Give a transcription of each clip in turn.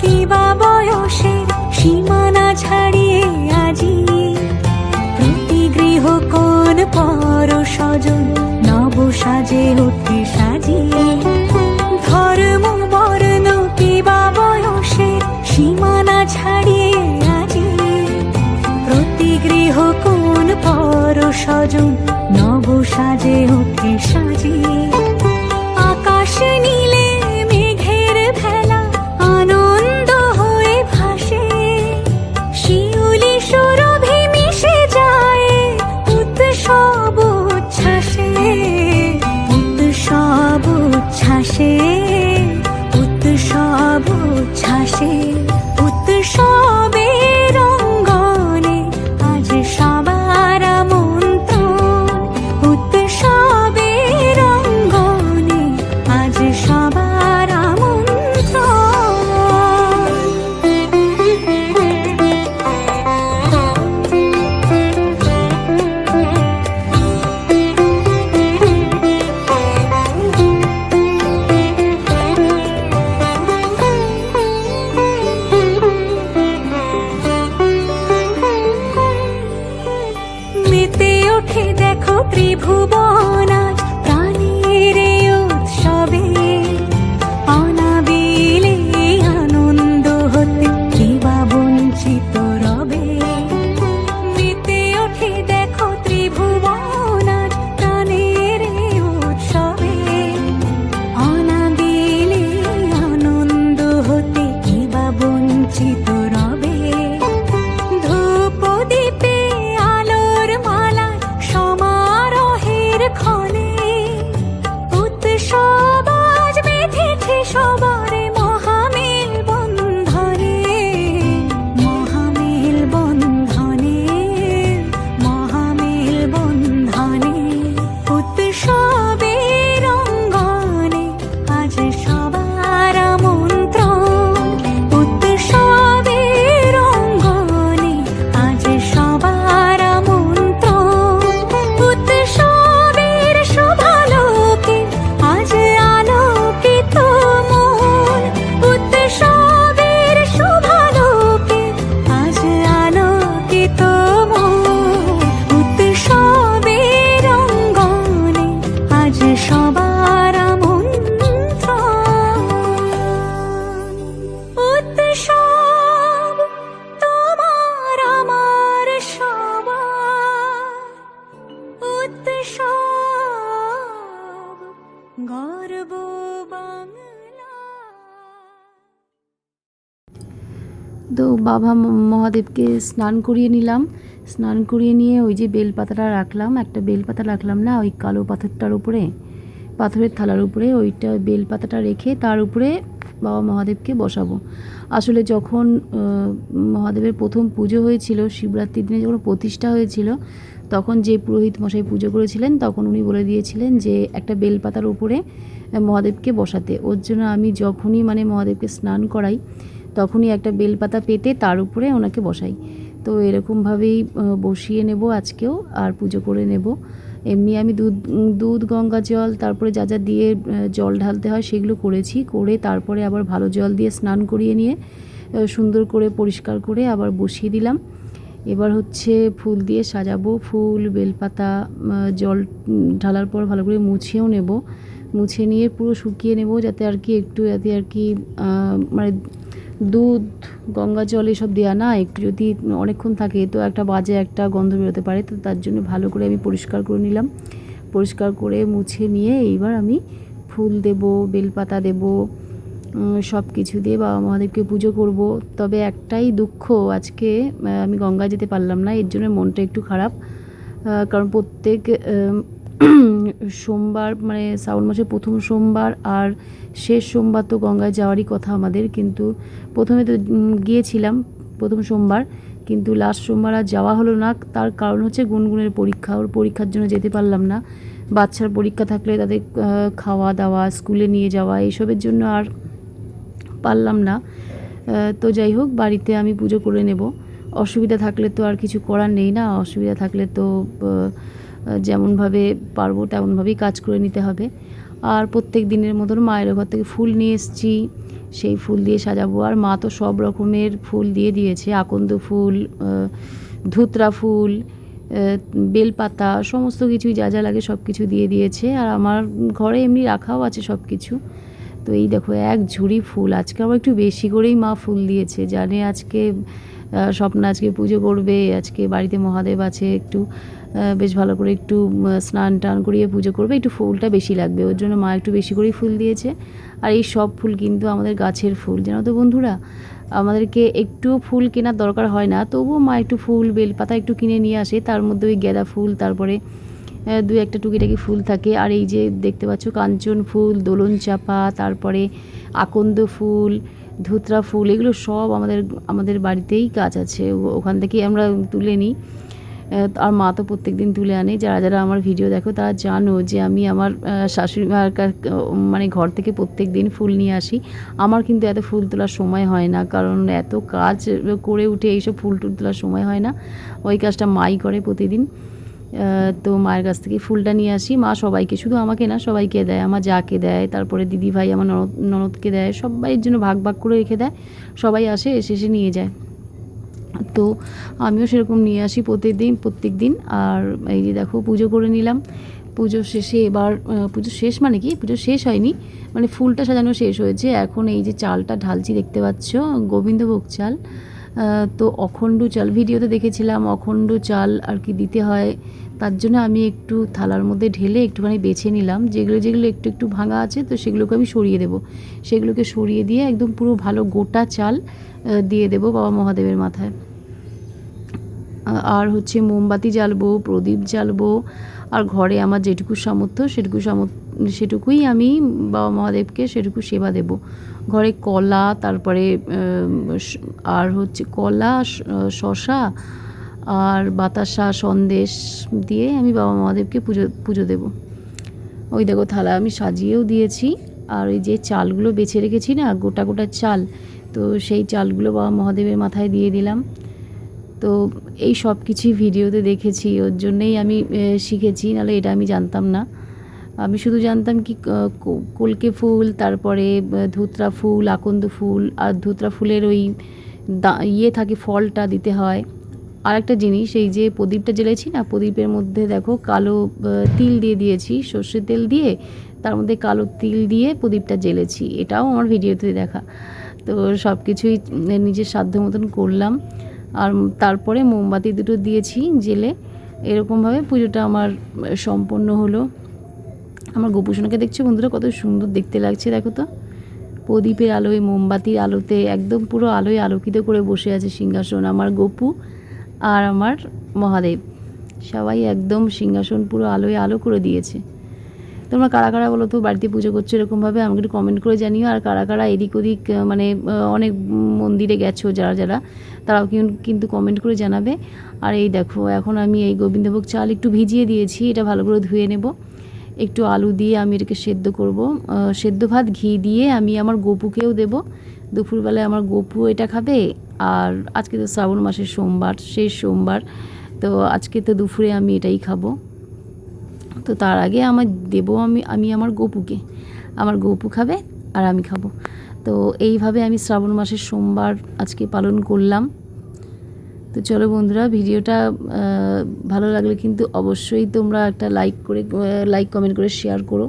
কিবা বয়সের সীমানা ছাড়িয়ে আজি প্রতি গৃহ কোন পর স্বজন নব সাজে ওঠে সাজিয়ে। ধর্ম বর্ণ কিবা বয়সের সীমানা ছাড়িয়ে আজি প্রতি গৃহ কোন পর স্বজন নব সাজে ওঠে সাজিয়ে। আকাশ নীলে মেঘের ভেলা আনন্দ হয়ে ভাসে, শিউলি সুরভি মিশে যায় উৎসব উচ্ছ্বাসে, উৎসব উচ্ছ্বাসে, উৎসব উচ্ছ্বাসে। উৎসবের অঙ্গনে আজ সবার আমন্ত্রণ, উৎসবের অঙ্গনে আজ সবার মেতে ওঠে দেখো ত্রিভুবন আজ প্রাণের উৎসবে, অনাবিলে আনন্দ হতে কিবা বঞ্চিত রবে। মেতে ওঠে দেখো ত্রিভুবন আজ প্রাণের উৎসবে, অনাবিলে আনন্দ হতে কিবা বঞ্চিত রবে। ধূপ দীপে আলোর মালা সমারোহের ক্ষণে উৎসব আজ বেঁধেছে সবার মহামেল বন্ধনে, মহামেল বন্ধনে, মহামেল বন্ধনে। উৎসবের অঙ্গনে আজ সবার আমন্ত্রণ, উৎসবের অঙ্গনে আজ সবার আমন্ত্রণ। উৎসবের শোভালোকে আজ আলোকিত মন, উৎসবের শোভালোকে আজ আলোকিত মন। উৎসবের অঙ্গনে আজ সবার আমন্ত্রণ। উৎসব তোমার আমার সবার, উৎসব গর্ব বাংলা। তো বাবা মহাদেবকে স্নান করিয়ে নিলাম। স্নান করিয়ে নিয়ে ওই যে বেলপাতাটা রাখলাম, একটা বেলপাতা রাখলাম না ওই কালো পাথরটার উপরে, পাথরের থালার উপরে, ওইটা বেলপাতাটা রেখে তার উপরে বাবা মহাদেবকে বসাবো। আসলে যখন মহাদেবের প্রথম পুজো হয়েছিল, শিবরাত্রির দিনে যখন প্রতিষ্ঠা হয়েছিল, তখন যে পুরোহিত মশাই পুজো করেছিলেন তখন উনি বলে দিয়েছিলেন যে একটা বেলপাতার উপরে মহাদেবকে বসাতে। ওর জন্য আমি যখনই মানে মহাদেবকে স্নান করাই তখনই একটা বেলপাতা পেতে তার উপরে ওনাকে বসাই। তো এরকমভাবেই বসিয়ে নেব আজকেও, আর পুজো করে নেব। এমনি আমি দুধ গঙ্গা জল তারপরে যা যা দিয়ে জল ঢালতে হয় সেগুলো করেছি, করে তারপরে আবার ভালো জল দিয়ে স্নান করিয়ে নিয়ে সুন্দর করে পরিষ্কার করে আবার বসিয়ে দিলাম। এবার হচ্ছে ফুল দিয়ে সাজাবো, ফুল বেলপাতা জল ঢালার পর ভালো করে মুছেও নেব, মুছে নিয়ে পুরো শুকিয়ে নেব যাতে আর কি একটু যাতে আর কি মানে দুধ গঙ্গা জল এসব দেওয়া না, একটু যদি অনেকক্ষণ থাকে তো একটা বাজে একটা গন্ধ বেরোতে পারে। তো তার জন্য ভালো করে আমি পরিষ্কার করে নিলাম, পরিষ্কার করে মুছে নিয়ে এইবার আমি ফুল দেব, বেলপাতা দেব, সব কিছু দিয়ে বাবা মহাদেবকে পুজো করব। তবে একটাই দুঃখ, আজকে আমি গঙ্গা যেতে পারলাম না, এর জন্য মনটা একটু খারাপ। কারণ প্রত্যেক সোমবার মানে শ্রাবণ মাসের প্রথম সোমবার আর শেষ সোমবার তো গঙ্গায় যাওয়ারই কথা আমাদের, কিন্তু প্রথমে তো গিয়েছিলাম প্রথম সোমবার, কিন্তু লাস্ট সোমবার আর যাওয়া হলো না। তার কারণ হচ্ছে গুনগুনের পরীক্ষা, ওর পরীক্ষার জন্য যেতে পারলাম না। বাচ্চার পরীক্ষা থাকলে তাদের খাওয়া দাওয়া, স্কুলে নিয়ে যাওয়া এইসবের জন্য আর পারলাম না। তো যাই হোক, বাড়িতে আমি পুজো করে নেব। অসুবিধা থাকলে তো আর কিছু করার নেই না, অসুবিধা থাকলে তো যেমনভাবে পারবো তেমনভাবেই কাজ করে নিতে হবে। আর প্রত্যেক দিনের মতন মায়ের ঘর থেকে ফুল নিয়ে এসেছি, সেই ফুল দিয়ে সাজাবো। আর মা তো সব রকমের ফুল দিয়ে দিয়েছে, আকন্দ ফুল, ধুতরা ফুল, বেলপাতা, সমস্ত কিছুই যা যা লাগে সব কিছু দিয়ে দিয়েছে। আর আমার ঘরে এমনি রাখাও আছে সব কিছু। তো এই দেখো এক ঝুড়ি ফুল, আজকে আবার একটু বেশি করেই মা ফুল দিয়েছে, জানে আজকে স্বপ্ন আজকে পুজো করবে, আজকে বাড়িতে মহাদেব আছে, একটু বেশ ভালো করে একটু স্নান টান করিয়ে পুজো করবে, একটু ফুলটা বেশি লাগবে, ওর জন্য মা একটু বেশি করেই ফুল দিয়েছে। আর এই সব ফুল কিন্তু আমাদের গাছের ফুল, জানো তো বন্ধুরা, আমাদেরকে একটু ফুল কেনার দরকার হয় না, তবুও মা একটু ফুল বেলপাতা একটু কিনে নিয়ে আসে, তার মধ্যে ওই গাঁদা ফুল, তারপরে দু একটা টুকিটাকি ফুল থাকে। আর এই যে দেখতে পাচ্ছ কাঞ্চন ফুল, দোলন চাপা, তারপরে আকন্দ ফুল, ধুতরা ফুল, এগুলো সব আমাদের বাড়িতেই গাছ আছে, ওখান থেকেই আমরা তুলে নিই। আর মা তো প্রত্যেক দিন তুলে আনে। যারা যারা আমার ভিডিও দেখো তারা জানো যে আমি আমার শাশুড়ি মার মানে ঘর থেকে প্রত্যেক দিন ফুল নিয়ে আসি। আমার কিন্তু এত ফুল তোলার সময় হয় না, কারণ এত কাজ করে উঠে এইসব ফুল টুল তোলার সময় হয় না, ওই কাজটা মাই করে প্রতিদিন। তো মায়ের কাছ থেকে ফুলটা নিয়ে আসি, মা সবাইকে, শুধু আমাকে না সবাইকে দেয়, আমার যাকে দেয়, তারপরে দিদি ভাই আমার ননদকে দেয়, সবাইয়ের জন্য ভাগ ভাগ করে রেখে দেয়, সবাই আসে এসে নিয়ে যায়। তো আমিও সেরকম নিয়ে আসি প্রত্যেক দিন। আর এই যে দেখো পুজো করে নিলাম, পুজো শেষে এবার পুজো শেষ মানে কি, পুজো শেষ হয়নি, মানে ফুলটা সাজানো শেষ হয়েছে। এখন এই যে চালটা ঢালছি দেখতে পাচ্ছ, গোবিন্দভোগ চাল। তো অখণ্ড চাল ভিডিওতে দেখেছিলাম, অখণ্ড চাল আর কি দিতে হয়, তার জন্য আমি একটু থালার মধ্যে ঢেলে একটুখানি বেছে নিলাম, যেগুলো একটু ভাঙা আছে, তো সেগুলোকে আমি সরিয়ে দেবো, সেগুলোকে সরিয়ে দিয়ে একদম পুরো ভালো গোটা চাল দিয়ে দেবো বাবা মহাদেবের মাথায়। আর হচ্ছে মোমবাতি জ্বালবো, প্রদীপ জ্বালবো, আর ঘরে আমার যেটুকু সামর্থ্য সেটুকুই আমি বাবা মহাদেবকে সেটুকু সেবা দেব। ঘরে কলা, তারপরে আর হচ্ছে কলা, শশা আর বাতাসা সন্দেশ দিয়ে আমি বাবা মহাদেবকে পুজো দেব। ওই দেখো থালা আমি সাজিয়েও দিয়েছি। আর ওই যে চালগুলো বেছে রেখেছি না, গোটা গোটা চাল, তো সেই চালগুলো বাবা মহাদেবের মাথায় দিয়ে দিলাম। তো এই সব কিছুই ভিডিওতে দেখেছি, ওর জন্যেই আমি শিখেছি, নাহলে এটা আমি জানতাম না। আমি শুধু জানতাম কি কলকে ফুল, তারপরে ধুতরা ফুল, আকন্দ ফুল, আর ধুতরা ফুলের ওই থাকে, ফলটা দিতে হয়। আর একটা জিনিস, এই যে প্রদীপটা জ্বেলেছি না, প্রদীপের মধ্যে দেখো কালো তিল দিয়ে দিয়েছি, সর্ষের তেল দিয়ে, তার মধ্যে কালো তিল দিয়ে প্রদীপটা জ্বেলেছি, এটাও আমার ভিডিওতে দেখা। তো সব কিছুই নিজের সাধ্য মতন করলাম। আর তারপরে মোমবাতি দুটো দিয়েছি জেলে, এরকমভাবে পুজোটা আমার সম্পন্ন হলো। আমার গোপুসোনাকে দেখছো বন্ধুরা, কত সুন্দর দেখতে লাগছে, দেখো তো, প্রদীপের আলোয়, মোমবাতির আলোতে একদম পুরো আলোয় আলোকিত করে বসে আছে সিংহাসন আমার গপু আর আমার মহাদেব, সবাই একদম সিংহাসন পুরো আলোয় আলো করে দিয়েছে। তোমরা কারা কারা বলো তো বাড়িতে পুজো করছো এরকমভাবে, আমাকে একটু কমেন্ট করে জানিও। আর কারা কারা এদিক ওদিক মানে অনেক মন্দিরে গেছো যারা তারাও কিন্তু কমেন্ট করে জানাবে। আর এই দেখো এখন আমি এই গোবিন্দভোগ চাল একটু ভিজিয়ে দিয়েছি, এটা ভালো করে ধুয়ে নেব, একটু আলু দিয়ে আমি এটাকে সেদ্ধ করব, সেদ্ধ ভাত ঘি দিয়ে আমি আমার গপুকেও দেব, দুপুরবেলায় আমার গপু এটা খাবে। আর আজকে তো শ্রাবণ মাসের সোমবার, শেষ সোমবার, তো আজকে তো দুপুরে আমি এটাই খাবো। তো তার আগে দেবো আমি আমার গপুকে, আমার গপু খাবে আর আমি খাবো। তো এইভাবে আমি শ্রাবণ মাসের সোমবার আজকে পালন করলাম। তো চলো বন্ধুরা, ভিডিওটা ভালো লাগলে কিন্তু অবশ্যই তোমরা একটা লাইক কমেন্ট করে শেয়ার করো।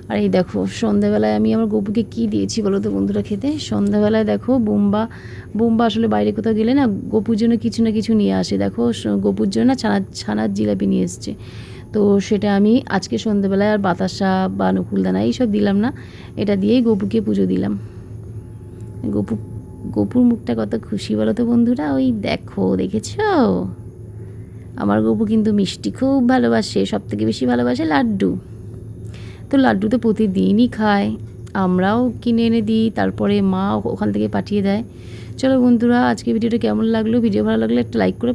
আর এই দেখো সন্ধ্যাবেলায় আমি আমার গপুকে কি দিয়েছি বলো তো বন্ধুরা খেতে। সন্ধ্যাবেলায় দেখো বোম্বা আসলে বাইরে কোথাও গেলে না গপুর জন্য কিছু না কিছু নিয়ে আসে। দেখো গপুর জন্য না ছানার জিলাপি নিয়ে এসছে, তো সেটা আমি আজকে সন্ধ্যাবেলায় আর বাতাসা বা নকুলদানা এইসব দিলাম না, এটা দিয়েই গপুকে পুজো দিলাম। গপুর মুখটা কত খুশি বলো তো বন্ধুরা, ওই দেখেছো, আমার গপু কিন্তু মিষ্টি খুব ভালোবাসে, সব থেকে বেশি ভালোবাসে লাড্ডু। তো লাড্ডু তো প্রতিদিনই খায়, আমরাও কিনে এনে দিই, তারপরে মা ওখান থেকে পাঠিয়ে দেয়। চলো বন্ধুরা, আজকে ভিডিওটা কেমন লাগলো, ভিডিও ভালো লাগলে একটা লাইক করে